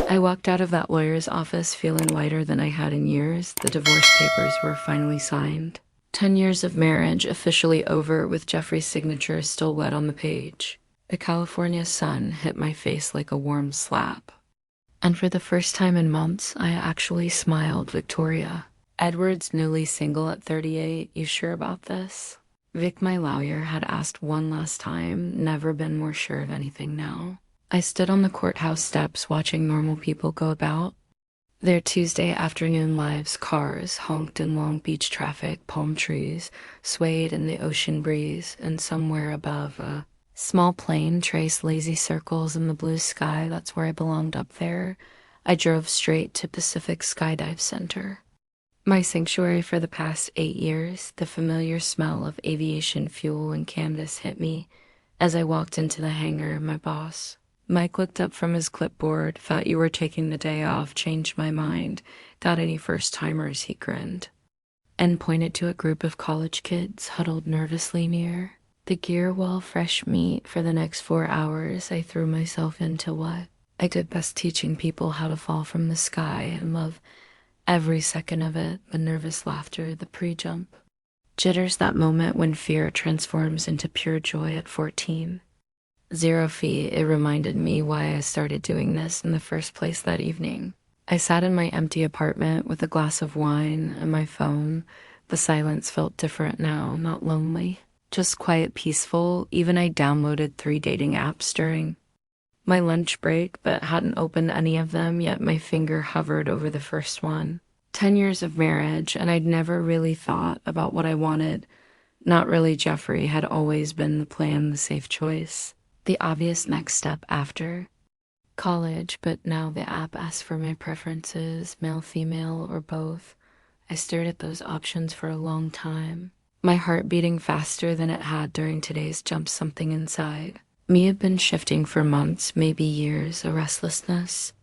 I walked out of that lawyer's office feeling lighter than I had in years. The divorce papers were finally signed. 10 years of marriage officially over with Jeffrey's signature still wet on the page. A California sun hit my face like a warm slap. And for the first time in months, I actually smiled. Victoria. Edward's newly single at 38. You sure about this? Vic, my lawyer, had asked one last time, never been more sure of anything now. I stood on the courthouse steps watching normal people go about. Their Tuesday afternoon lives, cars honked in Long Beach traffic, palm trees swayed in the ocean breeze, and somewhere above a small plane traced lazy circles in the blue sky. That's where I belonged up there. I drove straight to Pacific Skydive Center. My sanctuary for the past 8 years. The familiar smell of aviation fuel and canvas hit me as I walked into the hangar. My boss, Mike, looked up from his clipboard. Thought you were taking the day off. Changed my mind. Got any first-timers? He grinned and pointed to a group of college kids huddled nervously near. The gear wall fresh meat. For the next 4 hours, I threw myself into what I did best, teaching people how to fall from the sky and love every second of it. The nervous laughter, the pre-jump jitters, that moment when fear transforms into pure joy at 14. 0 feet. It reminded me why I started doing this in the first place that evening. I sat in my empty apartment with a glass of wine and my phone. The silence felt different now, not lonely, just quiet, peaceful. Even I downloaded 3 dating apps during my lunch break, but hadn't opened any of them yet. My finger hovered over the first one. 10 years of marriage, and I'd never really thought about what I wanted. Not really. Jeffrey had always been the plan, the safe choice, the obvious next step after college, but now the app asks for my preferences, male, female, or both. I stared at those options for a long time, my heart beating faster than it had during today's jump. Something inside me had been shifting for months, maybe years, a restlessness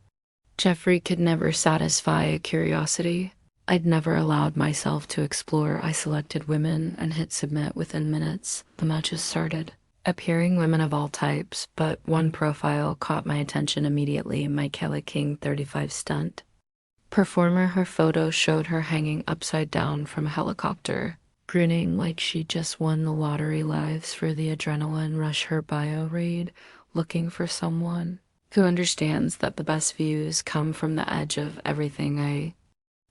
Jeffrey could never satisfy, a curiosity I'd never allowed myself to explore. I selected women and hit submit. Within minutes, the matches started appearing, women of all types, but one profile caught my attention immediately. Michaela King, 35, stunt performer. Her photo showed her hanging upside down from a helicopter, grinning like she just won the lottery. Lives for the adrenaline rush. Her bio read, looking for someone who understands that the best views come from the edge of everything. I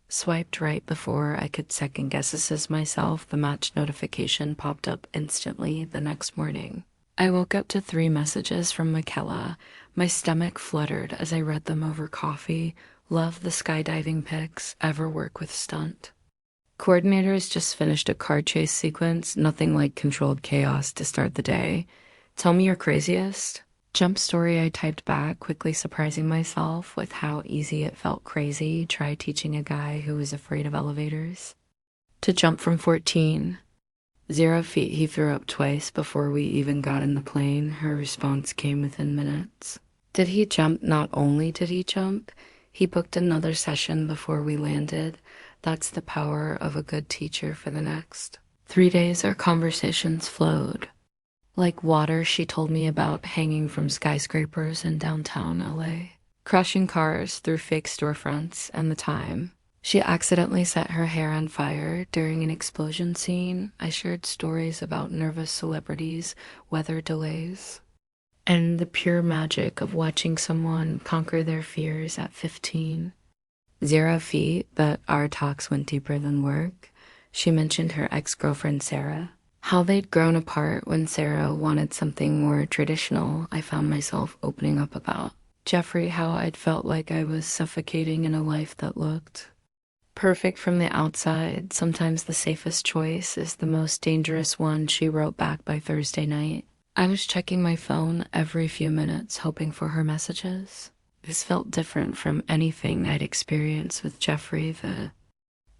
swiped right before I could second guess this as myself. The match notification popped up instantly. The next morning, I woke up to 3 messages from Michaela. My stomach fluttered as I read them over coffee. Love the skydiving pics. Ever work with stunt coordinators. Just finished a car chase sequence. Nothing like controlled chaos to start the day. Tell me your craziest jump story. I typed back, quickly surprising myself with how easy it felt. Crazy. Try teaching a guy who was afraid of elevators to jump from 14. 0 feet. He threw up twice before we even got in the plane. Her response came within minutes. Did he jump? Not only did he jump, he booked another session before we landed. That's the power of a good teacher. For the next 3 days, our conversations flowed like water. She told me about hanging from skyscrapers in downtown LA, crashing cars through fake storefronts, and the time she accidentally set her hair on fire during an explosion scene. I shared stories about nervous celebrities, weather delays, and the pure magic of watching someone conquer their fears at 15. 0 feet. But our talks went deeper than work. She mentioned her ex-girlfriend Sarah, how they'd grown apart when Sarah wanted something more traditional. I found myself opening up about Jeffrey, how I'd felt like I was suffocating in a life that looked perfect from the outside. Sometimes the safest choice is the most dangerous one. She wrote back by Thursday night. I was checking my phone every few minutes, hoping for her messages. This felt different from anything I'd experienced with Jeffrey. The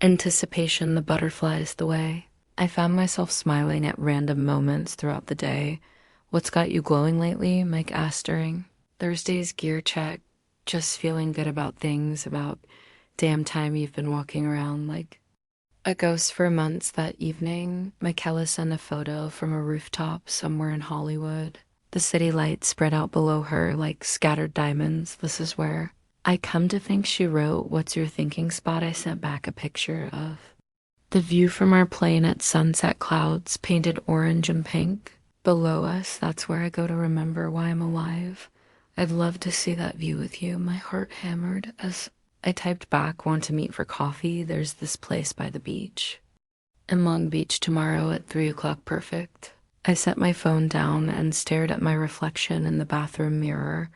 anticipation, the butterflies, the way I found myself smiling at random moments throughout the day. What's got you glowing lately? Mike asked during Thursday's gear check. Just feeling good about things. About damn time you've been walking around like a ghost for months. That evening, Michaela sent a photo from a rooftop somewhere in Hollywood. The city lights spread out below her like scattered diamonds. This is where I come to think she wrote "What's your thinking spot?" I sent back a picture of. The view from our plane at sunset, clouds painted orange and pink. Below us, that's where I go to remember why I'm alive. I'd love to see that view with you. My heart hammered as I typed back, "Want to meet for coffee? There's this place by the beach. In Long Beach tomorrow at 3 o'clock, perfect." I set my phone down and stared at my reflection in the bathroom mirror.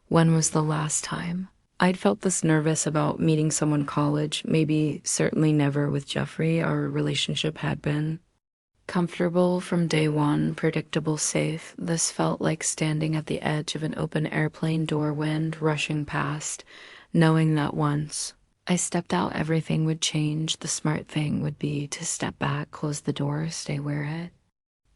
When was the last time? I'd felt this nervous about meeting someone college, maybe certainly never with Jeffrey. Our relationship had been comfortable from day one, predictable, safe. This felt like standing at the edge of an open airplane door, wind rushing past, knowing that once I stepped out, everything would change. The smart thing would be to step back, close the door, stay where it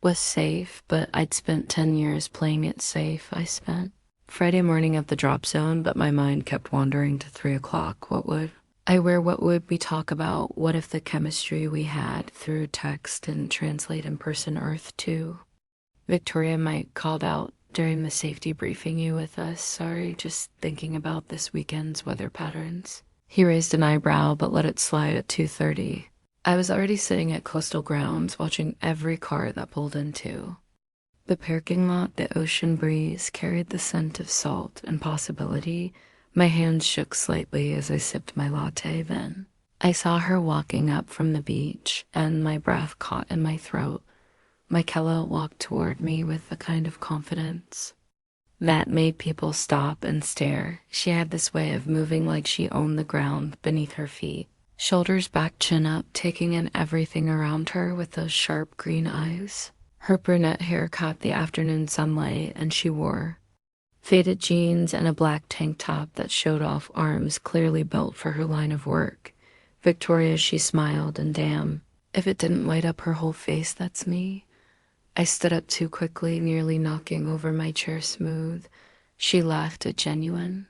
was safe, but I'd spent 10 years playing it safe. I spent Friday morning at the drop zone, but my mind kept wandering to 3 o'clock. What would I wear? What would we talk about? What if the chemistry we had through text didn't translate in person Earth too? Victoria might called out during the safety briefing, "You with us? Sorry, just thinking about this weekend's weather patterns." He raised an eyebrow, but let it slide at 2:30. I was already sitting at Coastal Grounds, watching every car that pulled into the parking lot. The ocean breeze carried the scent of salt and possibility. My hands shook slightly as I sipped my latte. Then I saw her walking up from the beach, and my breath caught in my throat. Michaela walked toward me with a kind of confidence that made people stop and stare. She had this way of moving like she owned the ground beneath her feet. Shoulders back, chin up, taking in everything around her with those sharp green eyes. Her brunette hair caught the afternoon sunlight, and she wore faded jeans and a black tank top that showed off arms clearly built for her line of work. Victoria, she smiled, and damn, if it didn't light up her whole face, that's me. I stood up too quickly, nearly knocking over my chair smooth. She laughed, a genuine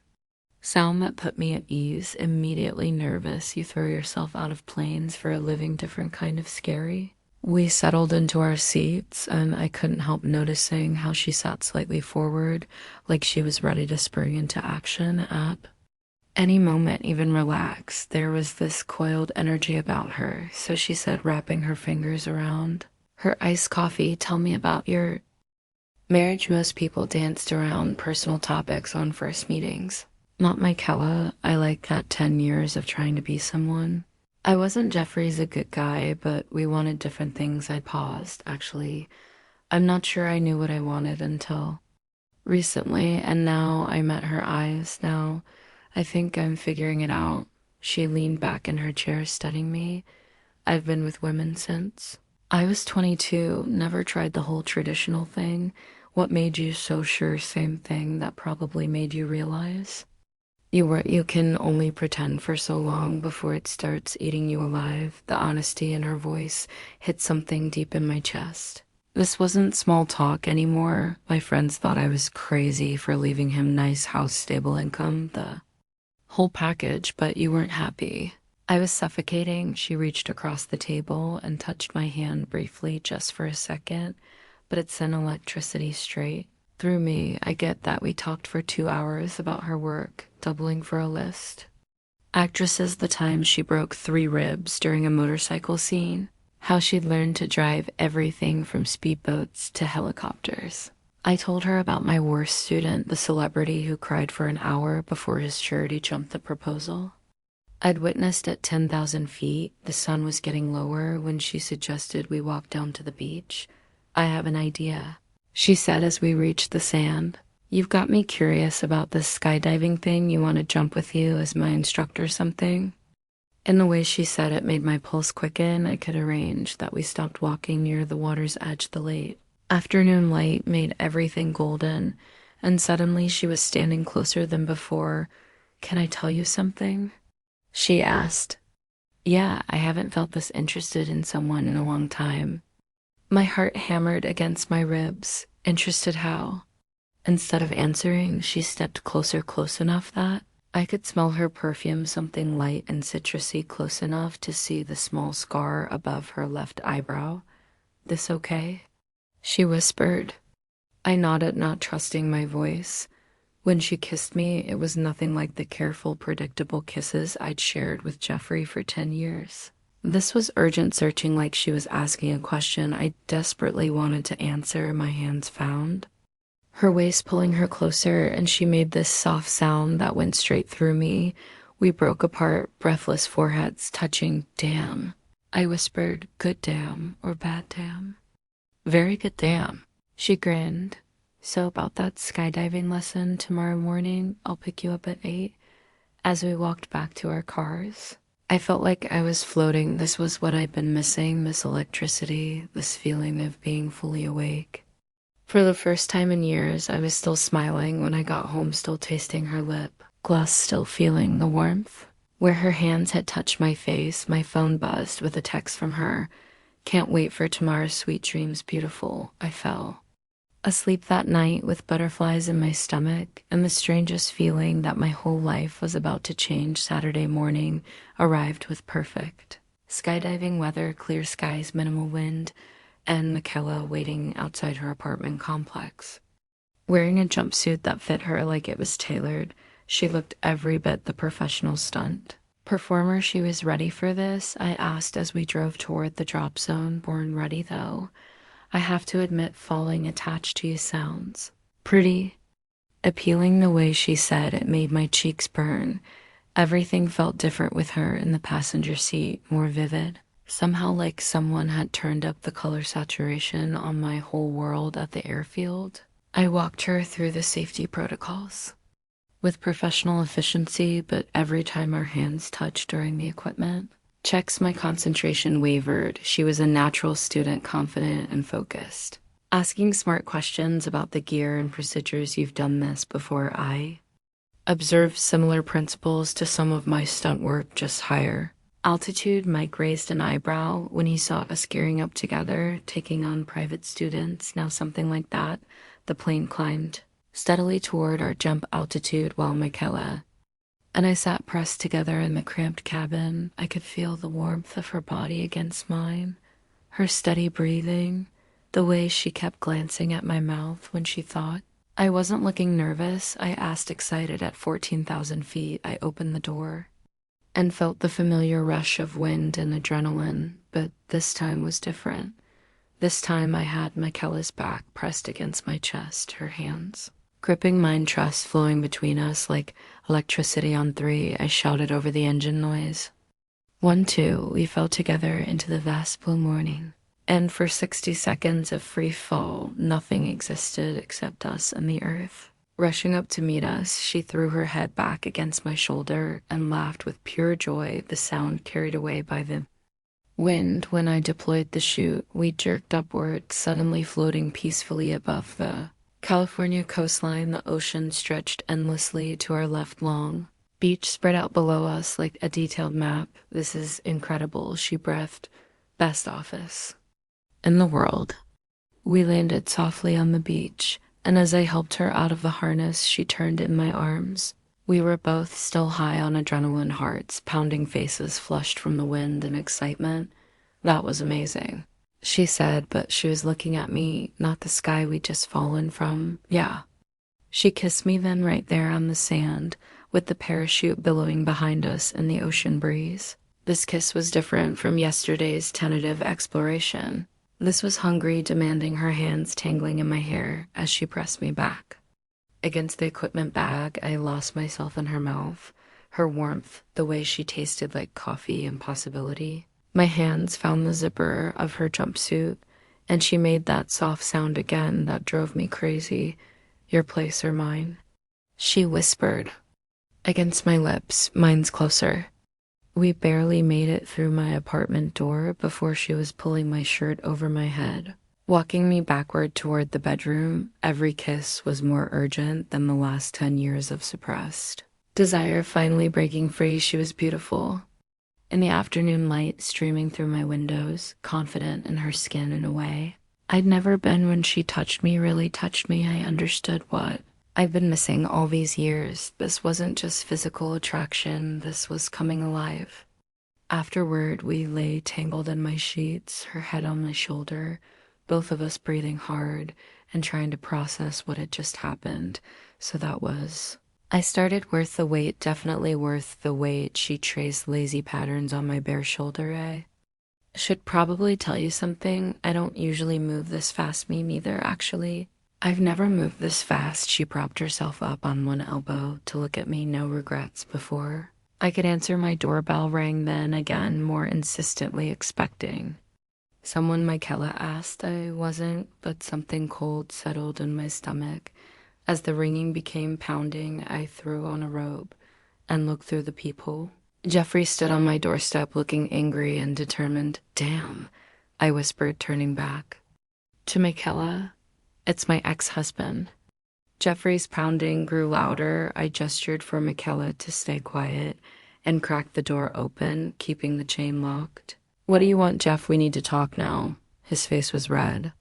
sound that put me at ease, immediately nervous. You throw yourself out of planes for a living different kind of scary. We settled into our seats, and I couldn't help noticing how she sat slightly forward, like she was ready to spring into action at any moment, even relax. There was this coiled energy about her, so she said, wrapping her fingers around her iced coffee, "Tell me about your marriage." Most people danced around personal topics on first meetings. Not Michaela. I like that 10 years of trying to be someone. I wasn't Jeffrey's a good guy, but we wanted different things. I paused. Actually, I'm not sure I knew what I wanted until recently, and now I met her eyes. Now I think I'm figuring it out. She leaned back in her chair, studying me. I've been with women since I was 22, never tried the whole traditional thing. What made you so sure? Same thing that probably made you realize you can only pretend for so long before it starts eating you alive. The honesty in her voice hit something deep in my chest. This wasn't small talk anymore. My friends thought I was crazy for leaving him nice house, stable income, the whole package, but you weren't happy. I was suffocating. She reached across the table and touched my hand briefly, just for a second, but it sent electricity straight through me. I get that we talked for 2 hours about her work, doubling for a list. Actresses, the time she broke 3 ribs during a motorcycle scene, how she'd learned to drive everything from speedboats to helicopters. I told her about my worst student, the celebrity who cried for an hour before his charity jumped the proposal I'd witnessed at 10,000 feet. The sun was getting lower when she suggested we walk down to the beach. "I have an idea," she said as we reached the sand. "You've got me curious about this skydiving thing. You want to jump with you as my instructor or something?" In the way she said it made my pulse quicken. I could arrange that we stopped walking near the water's edge. The late afternoon light made everything golden, and suddenly she was standing closer than before. "Can I tell you something?" she asked. Yeah, I haven't felt this interested in someone in a long time. My heart hammered against my ribs. Interested how? Instead of answering, she stepped closer, close enough that I could smell her perfume, something light and citrusy, close enough to see the small scar above her left eyebrow. "This okay?" she whispered. I nodded, not trusting my voice. When she kissed me, it was nothing like the careful, predictable kisses I'd shared with Jeffrey for 10 years. This was urgent searching, like she was asking a question I desperately wanted to answer, my hands found. Her waist pulling her closer, and she made this soft sound that went straight through me. We broke apart, breathless foreheads touching. Damn. I whispered, good damn, or bad damn. Very good damn. She grinned. So about that skydiving lesson tomorrow morning, I'll pick you up at 8. As we walked back to our cars, I felt like I was floating. This was what I'd been missing, this electricity, this feeling of being fully awake. For the first time in years, I was still smiling when I got home, still tasting her lip gloss, still feeling the warmth. Where her hands had touched my face, my phone buzzed with a text from her. Can't wait for tomorrow, sweet dreams, beautiful. I fell asleep that night with butterflies in my stomach and the strangest feeling that my whole life was about to change. Saturday morning arrived with perfect skydiving weather, clear skies, minimal wind, and Michaela waiting outside her apartment complex. Wearing a jumpsuit that fit her like it was tailored, she looked every bit the professional stunt performer she was. Ready for this? I asked as we drove toward the drop zone. Born ready, though. I have to admit, falling attached to you sounds pretty appealing. The way she said it made my cheeks burn. Everything felt different with her in the passenger seat, more vivid. Somehow like someone had turned up the color saturation on my whole world at the airfield. I walked her through the safety protocols with professional efficiency, but every time our hands touched during the equipment checks, my concentration wavered. She was a natural student, confident and focused, asking smart questions about the gear and procedures. You've done this before. I observed similar principles to some of my stunt work, just higher altitude. Mike raised an eyebrow when he saw us gearing up together, taking on private students. Now something like that. The plane climbed steadily toward our jump altitude while Michaela and I sat pressed together in the cramped cabin. I could feel the warmth of her body against mine, her steady breathing, the way she kept glancing at my mouth when she thought. I wasn't looking nervous. I asked, excited. At 14,000 feet, I opened the door and felt the familiar rush of wind and adrenaline, but this time was different. This time I had Michaela's back pressed against my chest, her hands gripping mine, trust flowing between us like electricity. On 3, I shouted over the engine noise. 1, 2, we fell together into the vast blue morning. And for 60 seconds of free fall, nothing existed except us and the earth. Rushing up to meet us, she threw her head back against my shoulder and laughed with pure joy, the sound carried away by the wind. When I deployed the chute, we jerked upward, suddenly floating peacefully above the California coastline. The ocean stretched endlessly to our left, long beach spread out below us like a detailed map. This is incredible, she breathed. Best office in the world. We landed softly on the beach, and as I helped her out of the harness, she turned in my arms. We were both still high on adrenaline, hearts pounding, faces flushed from the wind and excitement. That was amazing, she said, but she was looking at me, not the sky we'd just fallen from. Yeah. She kissed me then, right there on the sand, with the parachute billowing behind us in the ocean breeze. This kiss was different from yesterday's tentative exploration. This was hungry, demanding, her hands tangling in my hair as she pressed me back against the equipment bag. I lost myself in her mouth, her warmth, the way she tasted like coffee and possibility. My hands found the zipper of her jumpsuit, and she made that soft sound again that drove me crazy. Your place or mine, she whispered against my lips, mine's closer. We barely made it through my apartment door before she was pulling my shirt over my head, walking me backward toward the bedroom. Every kiss was more urgent than the last 10 years of suppressed desire finally breaking free. She was beautiful. In the afternoon light streaming through my windows, confident in her skin in a way I'd never been. When she touched me, really touched me, I understood what I've been missing all these years. This wasn't just physical attraction, this was coming alive. Afterward, we lay tangled in my sheets, her head on my shoulder, both of us breathing hard and trying to process what had just happened. So that was. I started worth the wait, definitely worth the wait. She traced lazy patterns on my bare shoulder, eh? Should probably tell you something. I don't usually move this fast, me neither, actually. I've never moved this fast. She propped herself up on one elbow to look at me, no regrets before. I could answer my doorbell rang then again, more insistently expecting. Someone Michaela asked. I wasn't, but something cold settled in my stomach. As the ringing became pounding, I threw on a robe and looked through the peephole. Jeffrey stood on my doorstep looking angry and determined. Damn, I whispered, turning back. To Michaela, it's my ex-husband. Jeffrey's pounding grew louder. I gestured for Michaela to stay quiet and cracked the door open, keeping the chain locked. What do you want, Jeff? We need to talk now. His face was red.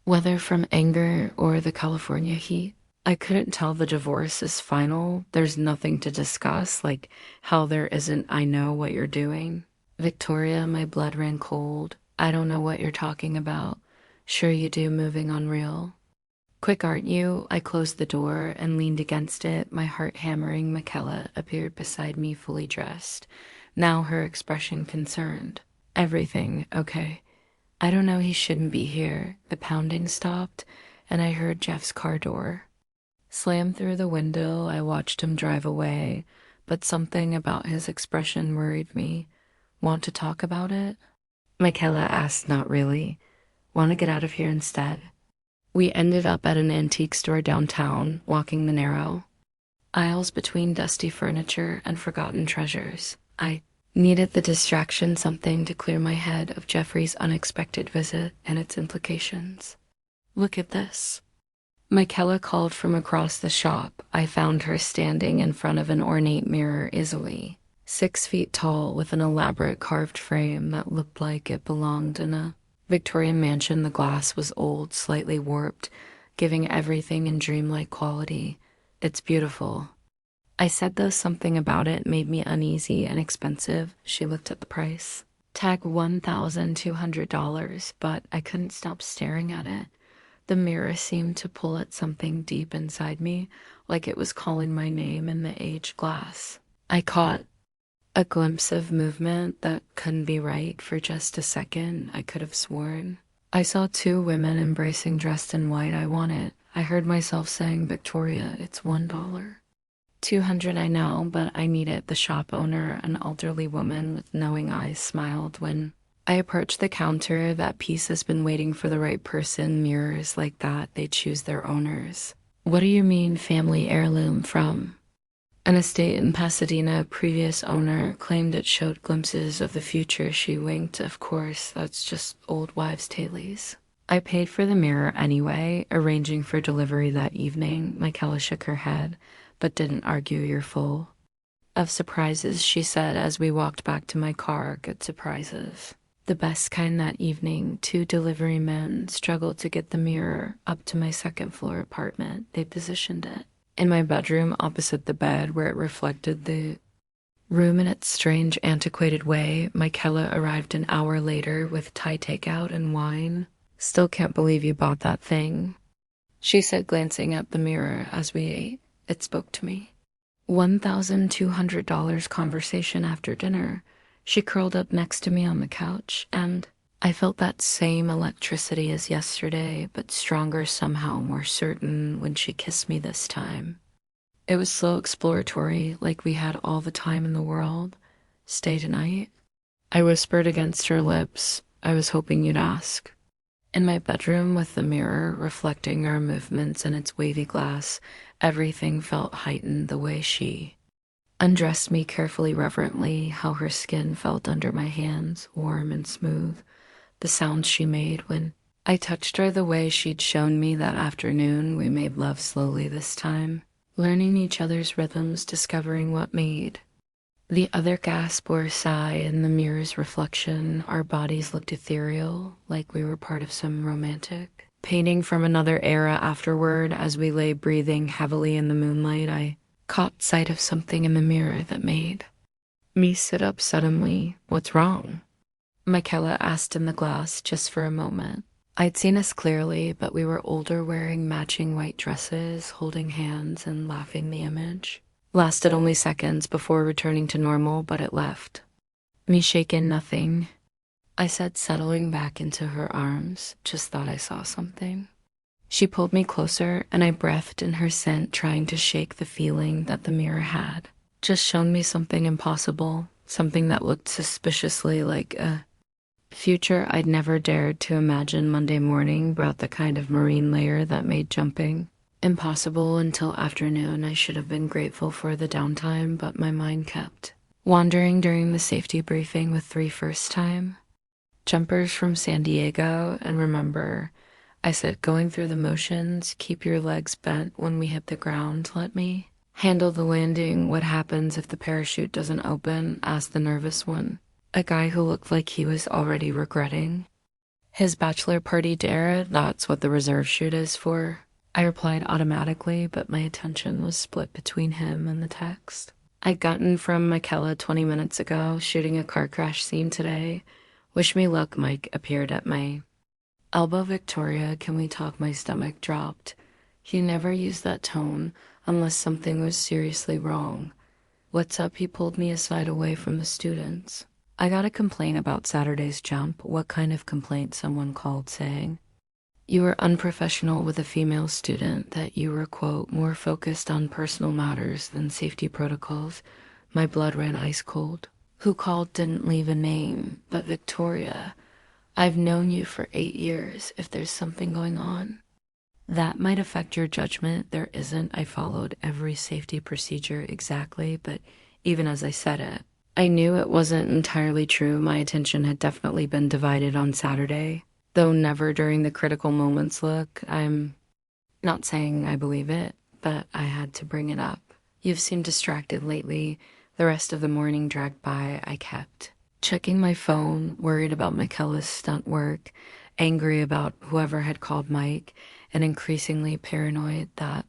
Whether from anger or the California heat, I couldn't tell. The divorce is final. There's nothing to discuss, like how there isn't. I know what you're doing. Victoria, my blood ran cold. I don't know what you're talking about. Sure you do, moving on real. Quick, aren't you? I closed the door and leaned against it, my heart hammering. Michaela appeared beside me, fully dressed. Now her expression concerned. Everything, okay. I don't know, he shouldn't be here. The pounding stopped, and I heard Jeff's car door slam through the window. I watched him drive away, but something about his expression worried me. Want to talk about it? Michaela asked, not really. Want to get out of here instead? We ended up at an antique store downtown, walking the narrow aisles between dusty furniture and forgotten treasures. I needed the distraction, something to clear my head of Jeffrey's unexpected visit and its implications. Look at this. Michaela called from across the shop. I found her standing in front of an ornate mirror, easily 6 feet tall, with an elaborate carved frame that looked like it belonged in a Victorian mansion. The glass was old, slightly warped, giving everything in dreamlike quality. It's beautiful, I said, though something about it made me uneasy and expensive. She looked at the price. Tag $1,200, but I couldn't stop staring at it. The mirror seemed to pull at something deep inside me, like it was calling my name in the aged glass. I caught a glimpse of movement that couldn't be right. For just a second, I could have sworn I saw 2 women embracing, dressed in white. I want it. I heard myself saying, Victoria, it's $1. $200, I know, but I need it. The shop owner, an elderly woman with knowing eyes, smiled when I approached the counter. That piece has been waiting for the right person. Mirrors like that, they choose their owners. What do you mean, family heirloom? From an estate in Pasadena. Previous owner claimed it showed glimpses of the future. She winked. Of course, that's just old wives' tales. I paid for the mirror anyway, arranging for delivery that evening. Michaela shook her head, but didn't argue. You're full of surprises, she said as we walked back to my car. Good surprises. The best kind. That evening, 2 delivery men struggled to get the mirror up to my second-floor apartment. They positioned it in my bedroom opposite the bed, where it reflected the room in its strange, antiquated way. Michaela arrived an hour later with Thai takeout and wine. Still can't believe you bought that thing, she said, glancing at the mirror as we ate. It spoke to me. $1,200. Conversation after dinner. She curled up next to me on the couch, and I felt that same electricity as yesterday, but stronger somehow, more certain, when she kissed me this time. It was slow, exploratory, like we had all the time in the world. Stay tonight? I whispered against her lips. I was hoping you'd ask. In my bedroom, with the mirror reflecting our movements in its wavy glass, everything felt heightened. The way she undressed me carefully, reverently, how her skin felt under my hands, warm and smooth, the sounds she made when I touched her, the way she'd shown me that afternoon. We made love slowly this time, learning each other's rhythms, discovering what made the other gasp or sigh. In the mirror's reflection, our bodies looked ethereal, like we were part of some romantic painting from another era. Afterward, as we lay breathing heavily in the moonlight, I caught sight of something in the mirror that made me sit up suddenly. What's wrong? Michaela asked in the glass, just for a moment. I'd seen us clearly, but we were older, wearing matching white dresses, holding hands and laughing. The image lasted only seconds before returning to normal, but it left me shaken. Nothing, I said, settling back into her arms. Just thought I saw something. She pulled me closer, and I breathed in her scent, trying to shake the feeling that the mirror had just shown me something impossible, something that looked suspiciously like a future I'd never dared to imagine. Monday morning brought the kind of marine layer that made jumping impossible until afternoon. I should have been grateful for the downtime, but my mind kept wandering during the safety briefing with 3 first-time jumpers from San Diego. And remember, I said, going through the motions, keep your legs bent when we hit the ground. Let me handle the landing. What happens if the parachute doesn't open? Asked the nervous one, a guy who looked like he was already regretting his bachelor party dare. That's what the reserve chute is for, I replied automatically, but my attention was split between him and the text I'd gotten from Michaela 20 minutes ago. Shooting a car crash scene today. Wish me luck. Mike appeared at my elbow. Victoria, can we talk? My stomach dropped. He never used that tone unless something was seriously wrong. What's up? He pulled me aside, away from the students. I got a complaint about Saturday's jump. What kind of complaint? Someone called saying you were unprofessional with a female student, that you were, quote, more focused on personal matters than safety protocols. My blood ran ice cold. Who called? Didn't leave a name. But Victoria, I've known you for 8 years. If there's something going on that might affect your judgment, there isn't. I followed every safety procedure exactly, but even as I said it, I knew it wasn't entirely true. My attention had definitely been divided on Saturday, though never during the critical moments. Look, I'm not saying I believe it, but I had to bring it up. You've seemed distracted lately. The rest of the morning dragged by. I kept checking my phone, worried about Michaela's stunt work, angry about whoever had called Mike, and increasingly paranoid that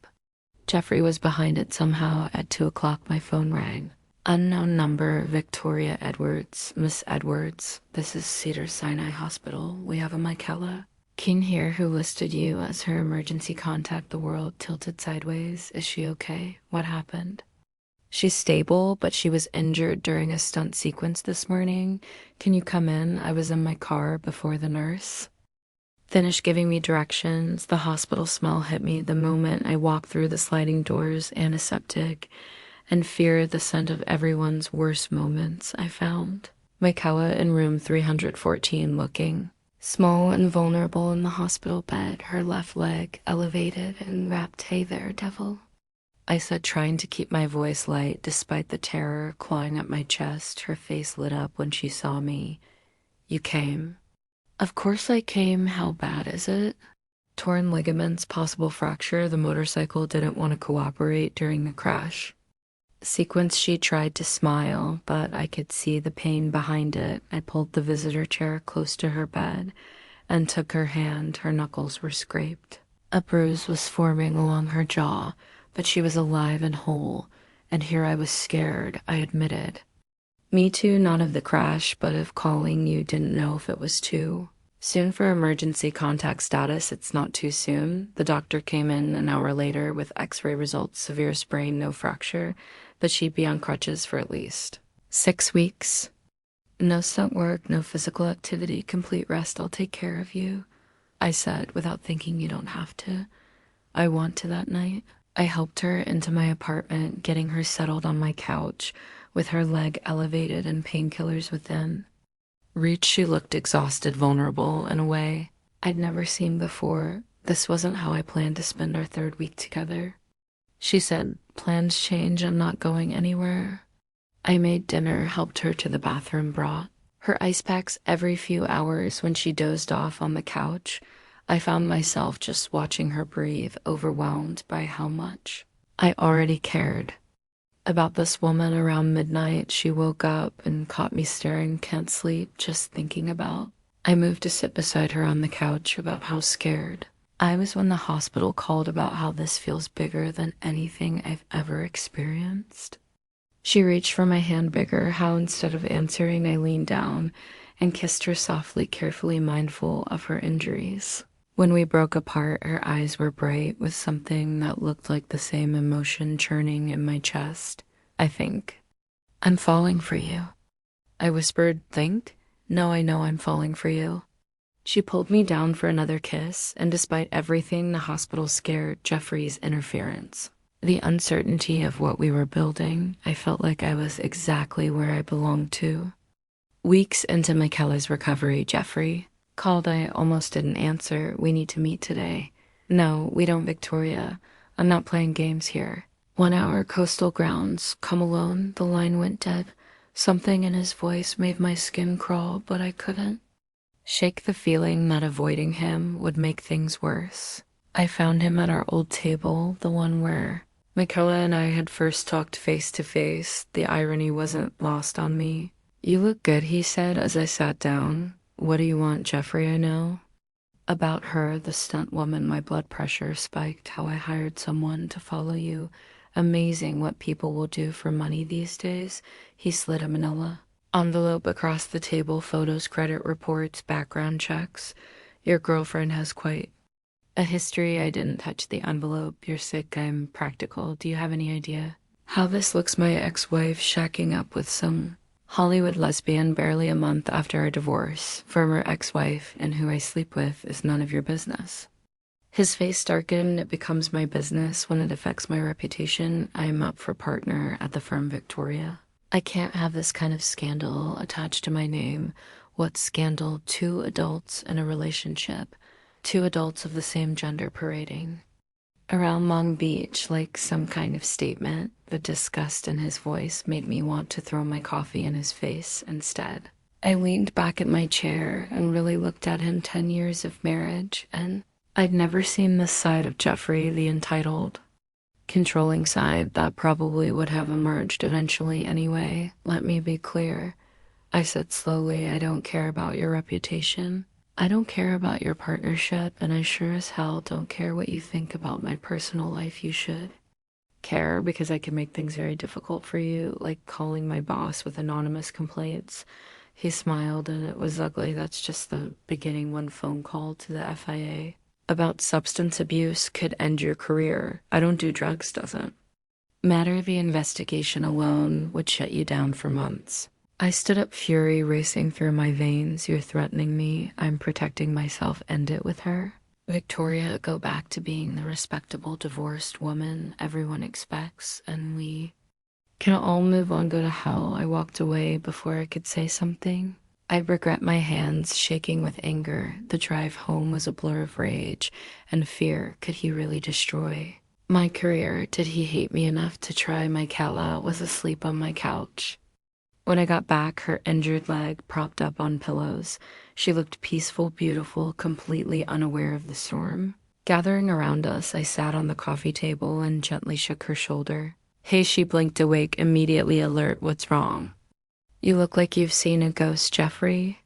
Jeffrey was behind it somehow. At 2 o'clock, my phone rang. Unknown number. Victoria Edwards. Miss Edwards, this is Cedars-Sinai Hospital. We have a Michaela King here who listed you as her emergency contact. The world tilted sideways. Is she okay? What happened? She's stable, but she was injured during a stunt sequence this morning. Can you come in? I was in my car before the nurse finished giving me directions. The hospital smell hit me the moment I walked through the sliding doors. Antiseptic and fear, the scent of everyone's worst moments. I found Michaela in room 314, looking small and vulnerable in the hospital bed, her left leg elevated and wrapped. Hey there, devil, I said, trying to keep my voice light despite the terror clawing at my chest. Her face lit up when she saw me. You came? Of course I came. How bad is it? Torn ligaments, possible fracture. The motorcycle didn't want to cooperate during the crash sequence. She tried to smile, but I could see the pain behind it. I pulled the visitor chair close to her bed and took her hand. Her knuckles were scraped. A bruise was forming along her jaw, but she was alive and whole, and here I was scared, I admitted. Me too, not of the crash, but of calling you. Didn't know if it was too soon for emergency contact status. It's not too soon. The doctor came in an hour later with x-ray results, severe sprain, no fracture, but she'd be on crutches for at least 6 weeks. No stunt work, no physical activity, complete rest. I'll take care of you, I said without thinking. You don't have to. I want to. That night, I helped her into my apartment, getting her settled on my couch with her leg elevated and painkillers within reach. She looked exhausted, vulnerable in a way I'd never seen before. This wasn't how I planned to spend our 3rd week together. She said, plans change. I'm not going anywhere. I made dinner, helped her to the bathroom, brought her ice packs every few hours. When she dozed off on the couch, I found myself just watching her breathe, overwhelmed by how much I already cared about this woman. Around midnight, she woke up and caught me staring. Can't sleep, just thinking about. I moved to sit beside her on the couch, about how scared I was when the hospital called, about how this feels bigger than anything I've ever experienced. She reached for my hand, bigger. How, instead of answering, I leaned down and kissed her softly, carefully mindful of her injuries. When we broke apart, her eyes were bright with something that looked like the same emotion churning in my chest. I think. I'm falling for you. I whispered, think? No, I know I'm falling for you. She pulled me down for another kiss, and despite everything the hospital scared Jeffrey's interference, the uncertainty of what we were building, I felt like I was exactly where I belonged to. Weeks into Michaela's recovery, Jeffrey called. I almost didn't answer. We need to meet today. No, we don't, Victoria. I'm not playing games here. 1 hour, coastal grounds. Come alone. The line went dead. Something in his voice made my skin crawl, but I couldn't shake the feeling that avoiding him would make things worse. I found him at our old table, the one where Michaela and I had first talked face to face. The irony wasn't lost on me. You look good, he said as I sat down. What do you want, Jeffrey? I know. About her, the stunt woman, my blood pressure spiked. How I hired someone to follow you. Amazing what people will do for money these days. He slid a manila envelope across the table, photos, credit reports, background checks. Your girlfriend has quite a history. I didn't touch the envelope. You're sick, I'm practical. Do you have any idea how this looks? My ex-wife shacking up with some Hollywood lesbian barely a month after our divorce. Former ex-wife and who I sleep with is none of your business. His face darkened. It becomes my business when it affects my reputation. I am up for partner at the firm Victoria. I can't have this kind of scandal attached to my name. What scandal? 2 adults in a relationship. 2 adults of the same gender parading around Long Beach like some kind of statement. The disgust in his voice made me want to throw my coffee in his face instead. I leaned back in my chair and really looked at him. 10 years of marriage, and I'd never seen this side of Jeffrey, the entitled, controlling side that probably would have emerged eventually anyway. Let me be clear, I said slowly. I don't care about your reputation. I don't care about your partnership, and I sure as hell don't care what you think about my personal life. You should care, because I can make things very difficult for you, like calling my boss with anonymous complaints. He smiled, and it was ugly. That's just the beginning. 1 phone call to the FIA about substance abuse could end your career. I don't do drugs, doesn't matter. The investigation alone would shut you down for months. I stood up, fury racing through my veins. You're threatening me. I'm protecting myself. End it with her. Victoria, go back to being the respectable divorced woman everyone expects, and we can all move on. Go to hell. I walked away before I could say something. I regret, my hands shaking with anger. The drive home was a blur of rage and fear. Could he really destroy my career? Did he hate me enough to try? Michaela was asleep on my couch. When I got back, her injured leg propped up on pillows. She looked peaceful, beautiful, completely unaware of the storm gathering around us. I sat on the coffee table and gently shook her shoulder. Hey, she blinked awake, immediately alert. What's wrong? You look like you've seen a ghost. Jeffrey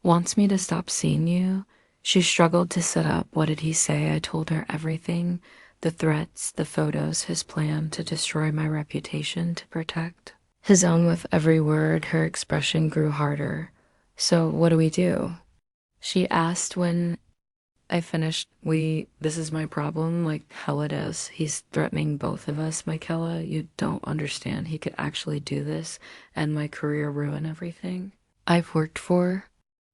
wants me to stop seeing you. She struggled to sit up. What did he say? I told her everything. The threats, the photos, his plan to destroy my reputation, to protect his own. With every word, her expression grew harder. So what do we do? She asked when I finished. This is my problem. Like hell it is. He's threatening both of us. Michaela, you don't understand. He could actually do this and my career, ruin everything I've worked for.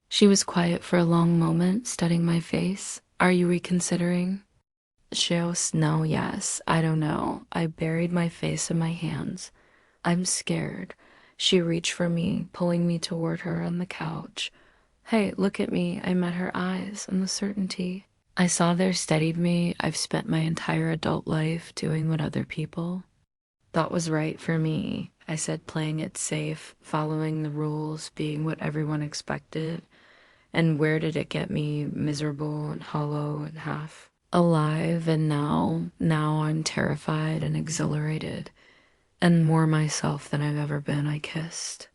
She was quiet for a long moment, studying my face. Are you reconsidering? Sheos, no, yes, I don't know. I buried my face in my hands. I'm scared. She reached for me, pulling me toward her on the couch. Hey, look at me. I met her eyes, and the certainty I saw there steadied me. I've spent my entire adult life doing what other people thought was right for me. I said, playing it safe, following the rules, being what everyone expected. And where did it get me? Miserable and hollow and half alive. And now I'm terrified and exhilarated, and more myself than I've ever been. I kissed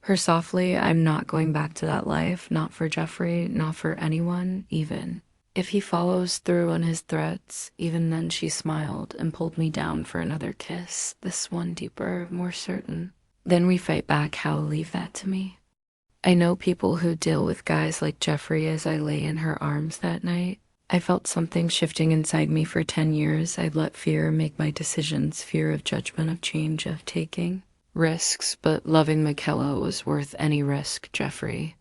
her softly. I'm not going back to that life. Not for Jeffrey, not for anyone, even if he follows through on his threats. Even then she smiled and pulled me down for another kiss, this one deeper, more certain. Then we fight back. How? Leave that to me. I know people who deal with guys like Jeffrey. As I lay in her arms that night, I felt something shifting inside me. For 10 years, I'd let fear make my decisions, fear of judgment, of change, of taking risks, but loving Michaela was worth any risk. Jeffrey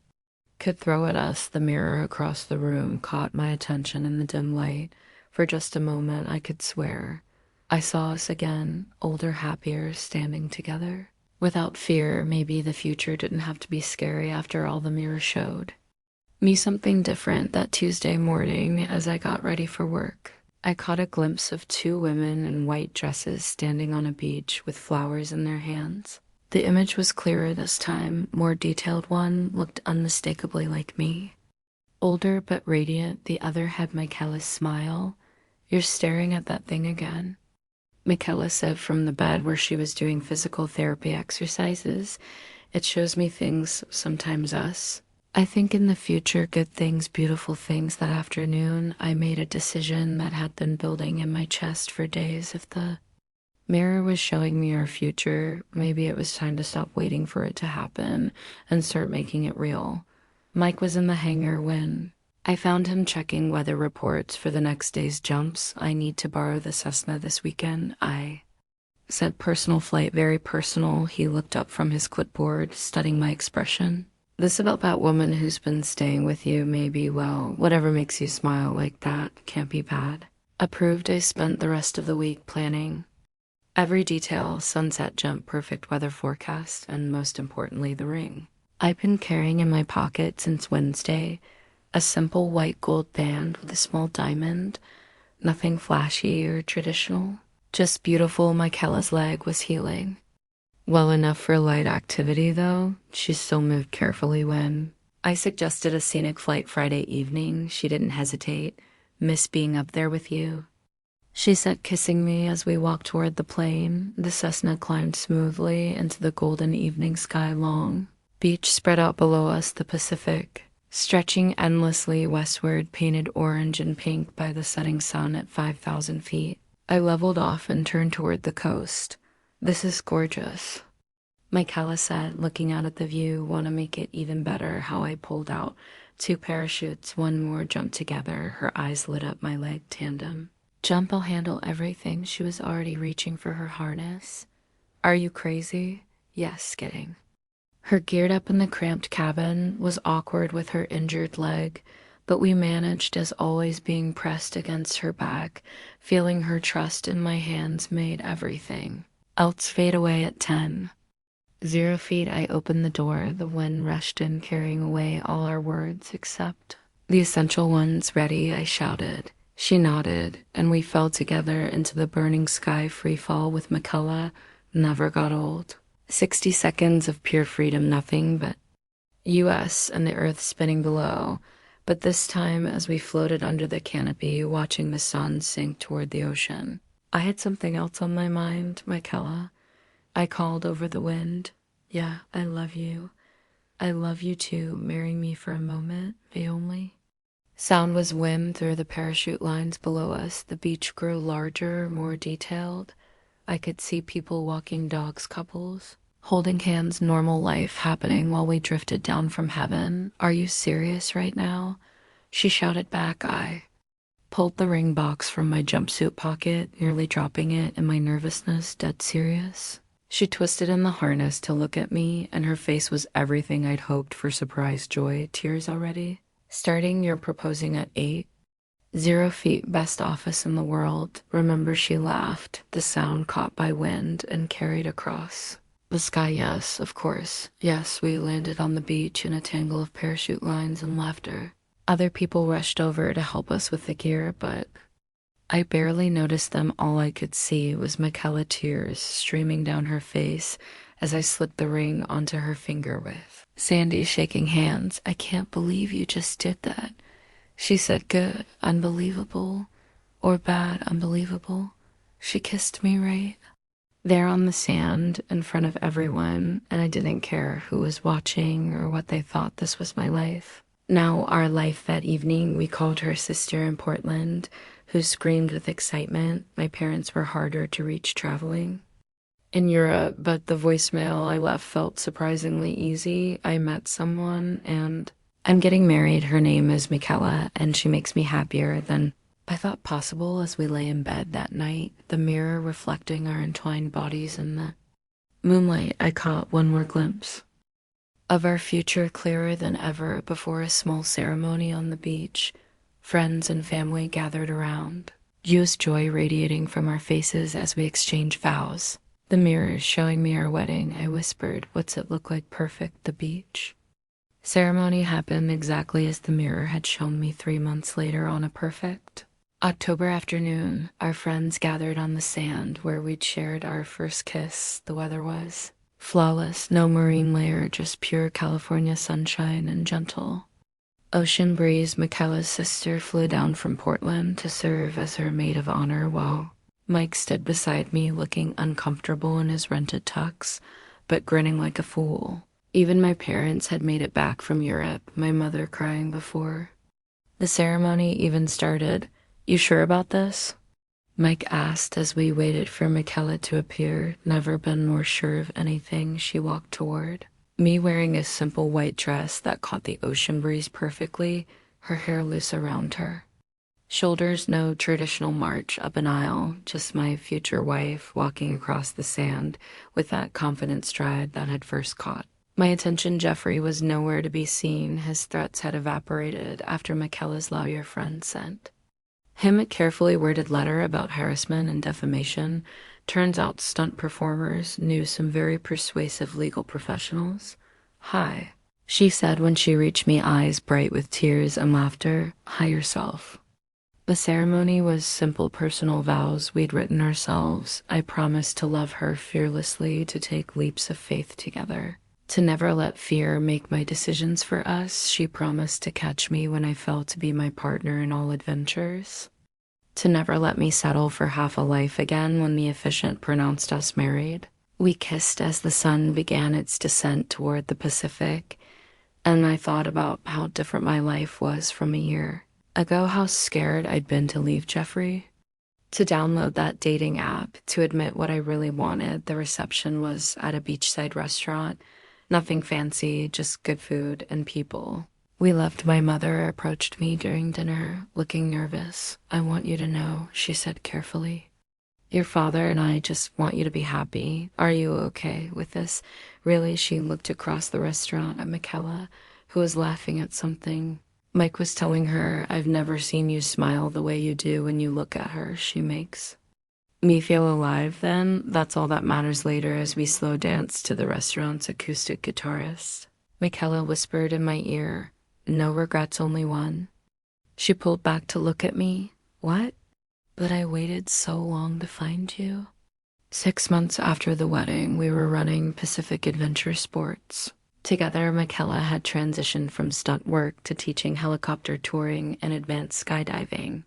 could throw at us. The mirror across the room caught my attention in the dim light. For just a moment, I could swear I saw us again, older, happier, standing together. Without fear, maybe the future didn't have to be scary after all. The mirror showed me something different. That Tuesday morning, as I got ready for work, I caught a glimpse of two women in white dresses standing on a beach with flowers in their hands. The image was clearer this time, more detailed. One looked unmistakably like me, older but radiant. The other had Michaela's smile. "You're staring at that thing again," Michaela said from the bed where she was doing physical therapy exercises. "It shows me things, sometimes us. I think in the future, good things, beautiful things." That afternoon, I made a decision that had been building in my chest for days. If the mirror was showing me our future, maybe it was time to stop waiting for it to happen and start making it real. Mike was in the hangar when I found him checking weather reports for the next day's jumps. "I need to borrow the Cessna this weekend," I said. "Personal flight, very personal." He looked up from his clipboard, studying my expression. "This about that woman who's been staying with you, maybe, well, whatever makes you smile like that can't be bad." Approved. I spent the rest of the week planning every detail: sunset jump, perfect weather forecast, and most importantly, the ring I've been carrying in my pocket since Wednesday. A simple white gold band with a small diamond. Nothing flashy or traditional, just beautiful. Michaela's leg was healing well enough for light activity, though. She still moved carefully when I suggested a scenic flight Friday evening. She didn't hesitate. "Miss being up there with you," she said, kissing me as we walked toward the plane. The Cessna climbed smoothly into the golden evening sky. Long beach spread out below us, the Pacific stretching endlessly westward, painted orange and pink by the setting sun at 5,000 feet. I leveled off and turned toward the coast. "This is gorgeous," Michaela said, looking out at the view. "Want to make it even better, how I pulled out 2 parachutes, one more, jump together." Her eyes lit up. "My leg tandem jump, I'll handle everything." She was already reaching for her harness. "Are you crazy?" "Yes, kidding." Her geared up in the cramped cabin was awkward with her injured leg, but we managed, as always, being pressed against her back. Feeling her trust in my hands made everything else fade away. At 10,000 feet, I opened the door. The wind rushed in, carrying away all our words except the essential ones. "Ready?" I shouted. She nodded, and we fell together into the burning sky. Free fall with Michaela never got old. 60 seconds of pure freedom, nothing but US and the earth spinning below. But this time, as we floated under the canopy, watching the sun sink toward the ocean, I had something else on my mind. "Michaela," I called over the wind. "Yeah, I love you. I love you too. Marry me for a moment." The only sound was whim through the parachute lines below us. The beach grew larger, more detailed. I could see people walking, dogs, couples holding hands, normal life happening while we drifted down from heaven. "Are you serious right now?" she shouted back. I pulled the ring box from my jumpsuit pocket, nearly dropping it in my nervousness. "Dead serious?" She twisted in the harness to look at me, and her face was everything I'd hoped for: surprise, joy, tears already. "Starting, you're proposing at 8,000 feet, best office in the world. Remember?" She laughed, the sound caught by wind and carried across the sky. "Yes, of course." Yes, we landed on the beach in a tangle of parachute lines and laughter. Other people rushed over to help us with the gear, but I barely noticed them. All I could see was Michaela, tears streaming down her face as I slipped the ring onto her finger with Sandy, shaking hands. "I can't believe you just did that," she said. "Good, unbelievable, or bad, unbelievable." She kissed me right there on the sand in front of everyone, and I didn't care who was watching or what they thought. This was my life. Now, our life that evening, we called her sister in Portland, who screamed with excitement. My parents were harder to reach traveling in Europe, but the voicemail I left felt surprisingly easy. I met someone and I'm getting married. Her name is Michaela, and she makes me happier than I thought possible as we lay in bed that night, the mirror reflecting our entwined bodies in the moonlight. I caught one more glimpse of our future clearer than ever before a small ceremony on the beach. Friends and family gathered around, youth joy radiating from our faces as we exchanged vows. The mirror showing me our wedding, I whispered, "What's it look like perfect, the beach?" Ceremony happened exactly as the mirror had shown me 3 months later on a perfect October afternoon. Our friends gathered on the sand where we'd shared our first kiss. The weather was flawless, no marine layer, just pure California sunshine and gentle ocean breeze. Michaela's sister flew down from Portland to serve as her maid of honor while Mike stood beside me looking uncomfortable in his rented tux, but grinning like a fool. Even my parents had made it back from Europe, my mother crying before the ceremony even started. "You sure about this?" Mike asked as we waited for Michaela to appear. Never been more sure of anything. She walked toward me wearing a simple white dress that caught the ocean breeze perfectly, her hair loose around her shoulders. No traditional march up an aisle, just my future wife walking across the sand with that confident stride that had first caught my attention. Jeffrey was nowhere to be seen. His threats had evaporated after Michaela's lawyer friend sent him a carefully worded letter about harassment and defamation. Turns out stunt performers knew some very persuasive legal professionals. "Hi," she said when she reached me, eyes bright with tears and laughter. "Hi yourself." The ceremony was simple personal vows we'd written ourselves. I promised to love her fearlessly, to take leaps of faith together, to never let fear make my decisions for us. She promised to catch me when I fell, to be my partner in all adventures, to never let me settle for half a life again. When the officiant pronounced us married, we kissed as the sun began its descent toward the Pacific, and I thought about how different my life was from a year ago, how scared I'd been to leave Jeffrey, to download that dating app, to admit what I really wanted. The reception was at a beachside restaurant. Nothing fancy, just good food and people we loved. My mother approached me during dinner, looking nervous. "I want you to know," she said carefully, "your father and I just want you to be happy. Are you okay with this?" Really? She looked across the restaurant at Michaela, who was laughing at something Mike was telling her. "I've never seen you smile the way you do when you look at her. She makes me feel alive." Then that's all that matters. Later, as we slow danced to the restaurant's acoustic guitarist, Michaela whispered in my ear, "No regrets, only one." She pulled back to look at me. "What?" "But I waited so long to find you." 6 months after the wedding, we were running Pacific Adventure Sports together. Michaela had transitioned from stunt work to teaching helicopter touring and advanced skydiving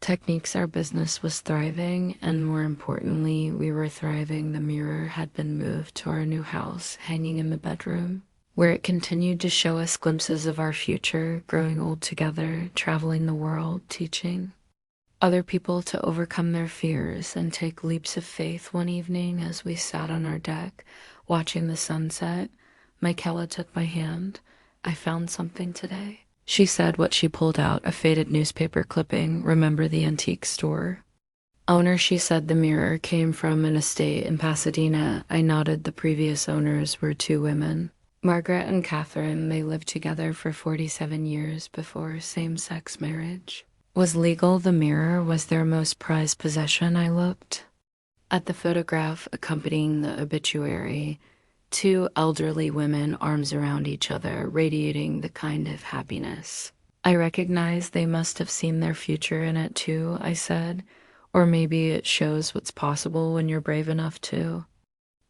techniques. Our business was thriving, and more importantly, we were thriving. The mirror had been moved to our new house, hanging in the bedroom, where it continued to show us glimpses of our future, growing old together, traveling the world, teaching other people to overcome their fears and take leaps of faith. One evening, as we sat on our deck, watching the sunset, Michaela took my hand. "I found something today," she said. What she pulled out, a faded newspaper clipping. "Remember the antique store owner?" She said. "The mirror came from an estate in Pasadena." I nodded. The previous owners were two women, Margaret and Catherine. They lived together for 47 years before same-sex marriage was legal. The mirror was their most prized possession. I looked at the photograph accompanying the obituary. Two elderly women, arms around each other, radiating the kind of happiness I recognized. "They must have seen their future in it too," I said. "Or maybe it shows what's possible when you're brave enough to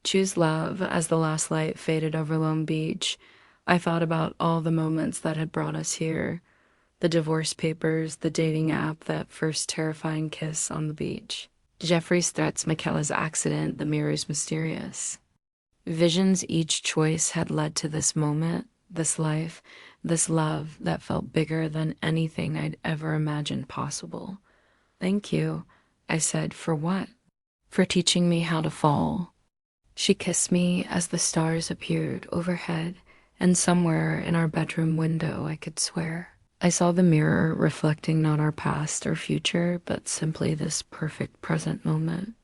choose love." As the last light faded over Lone Beach, I thought about all the moments that had brought us here. The divorce papers, the dating app, that first terrifying kiss on the beach, Jeffrey's threats, Michaela's accident, the mirror's mysterious visions. Each choice had led to this moment, this life, this love that felt bigger than anything I'd ever imagined possible. "Thank you," I said. "For what?" "For teaching me how to fall." She kissed me as the stars appeared overhead, and somewhere in our bedroom window, I could swear, I saw the mirror reflecting not our past or future, but simply this perfect present moment.